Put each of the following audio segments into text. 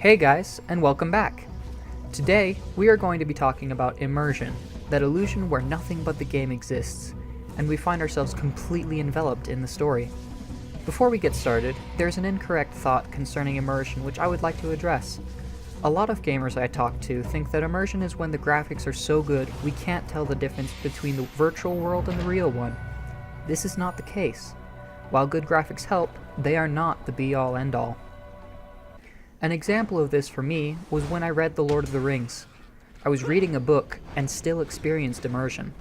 Hey guys, and welcome back! Today, we are going to be talking about immersion, that illusion where nothing but the game exists, and we find ourselves completely enveloped in the story. Before we get started, there's an incorrect thought concerning immersion which I would like to address. A lot of gamers I talk to think that immersion is when the graphics are so good we can't tell the difference between the virtual world and the real one. This is not the case. While good graphics help, they are not the be-all end-all. An example of this for me was when I read The Lord of the Rings. I was reading a book and still experienced immersion.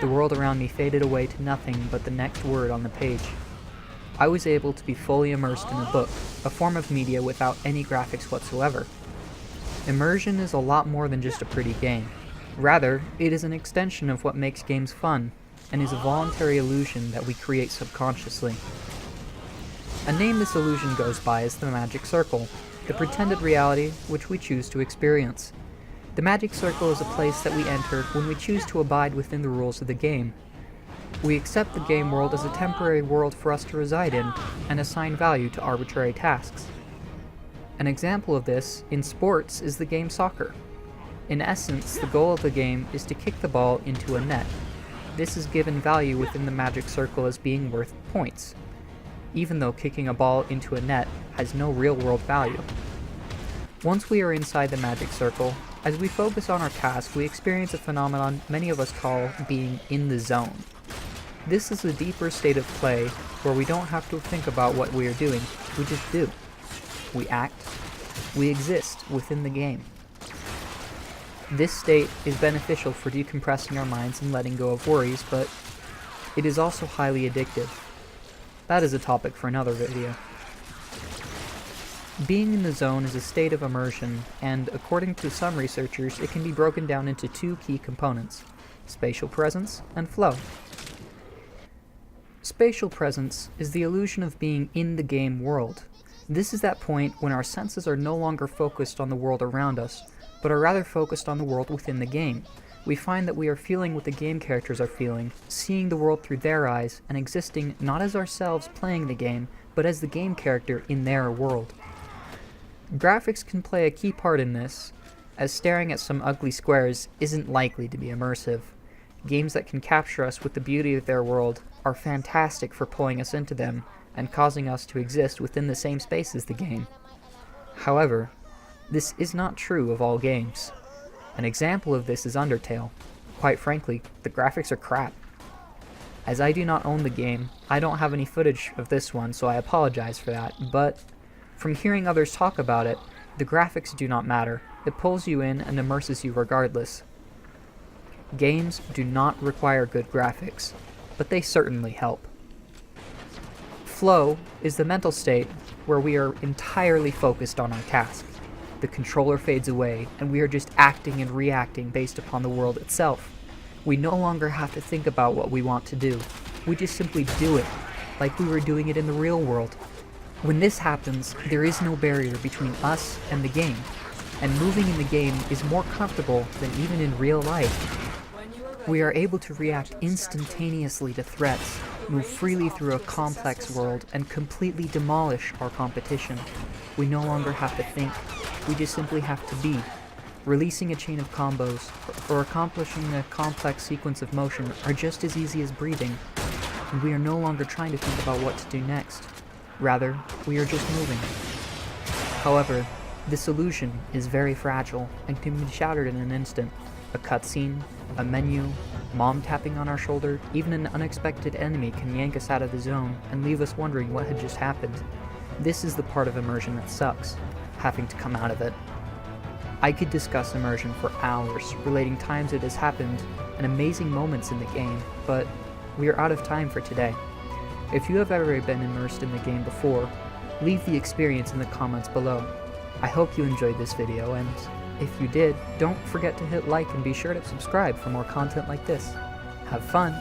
The world around me faded away to nothing but the next word on the page. I was able to be fully immersed in a book, a form of media without any graphics whatsoever. Immersion is a lot more than just a pretty game. Rather, it is an extension of what makes games fun, and is a voluntary illusion that we create subconsciously. A name this illusion goes by is the magic circle, the pretended reality which we choose to experience. The magic circle is a place that we enter when we choose to abide within the rules of the game. We accept the game world as a temporary world for us to reside in, and assign value to arbitrary tasks. An example of this, in sports, is the game soccer. In essence, the goal of the game is to kick the ball into a net. This is given value within the magic circle as being worth points, even though kicking a ball into a net has no real-world value. Once we are inside the magic circle, as we focus on our task, we experience a phenomenon many of us call being in the zone. This is a deeper state of play where we don't have to think about what we are doing, we just do. We act, we exist within the game. This state is beneficial for decompressing our minds and letting go of worries, but it is also highly addictive. That is a topic for another video. Being in the zone is a state of immersion, and according to some researchers, it can be broken down into two key components: spatial presence and flow. Spatial presence is the illusion of being in the game world. This is that point when our senses are no longer focused on the world around us, but are rather focused on the world within the game. We find that we are feeling what the game characters are feeling, seeing the world through their eyes, and existing not as ourselves playing the game, but as the game character in their world. Graphics can play a key part in this, as staring at some ugly squares isn't likely to be immersive. Games that can capture us with the beauty of their world are fantastic for pulling us into them, and causing us to exist within the same space as the game. However, this is not true of all games. An example of this is Undertale. Quite frankly, the graphics are crap. As I do not own the game, I don't have any footage of this one, so I apologize for that, but from hearing others talk about it, the graphics do not matter. It pulls you in and immerses you regardless. Games do not require good graphics, but they certainly help. Flow is the mental state where we are entirely focused on our task. The controller fades away, and we are just acting and reacting based upon the world itself. We no longer have to think about what we want to do. We just simply do it, like we were doing it in the real world. When this happens, there is no barrier between us and the game, and moving in the game is more comfortable than even in real life. We are able to react instantaneously to threats, move freely through a complex world, and completely demolish our competition. We no longer have to think, we just simply have to be. Releasing a chain of combos, or accomplishing a complex sequence of motion are just as easy as breathing, and we are no longer trying to think about what to do next. Rather, we are just moving. However, this illusion is very fragile, and can be shattered in an instant. A cutscene, a menu, mom tapping on our shoulder, even an unexpected enemy can yank us out of the zone and leave us wondering what had just happened. This is the part of immersion that sucks, having to come out of it. I could discuss immersion for hours, relating times it has happened and amazing moments in the game, but we are out of time for today. If you have ever been immersed in the game before, leave the experience in the comments below. I hope you enjoyed this video, and if you did, don't forget to hit like and be sure to subscribe for more content like this. Have fun!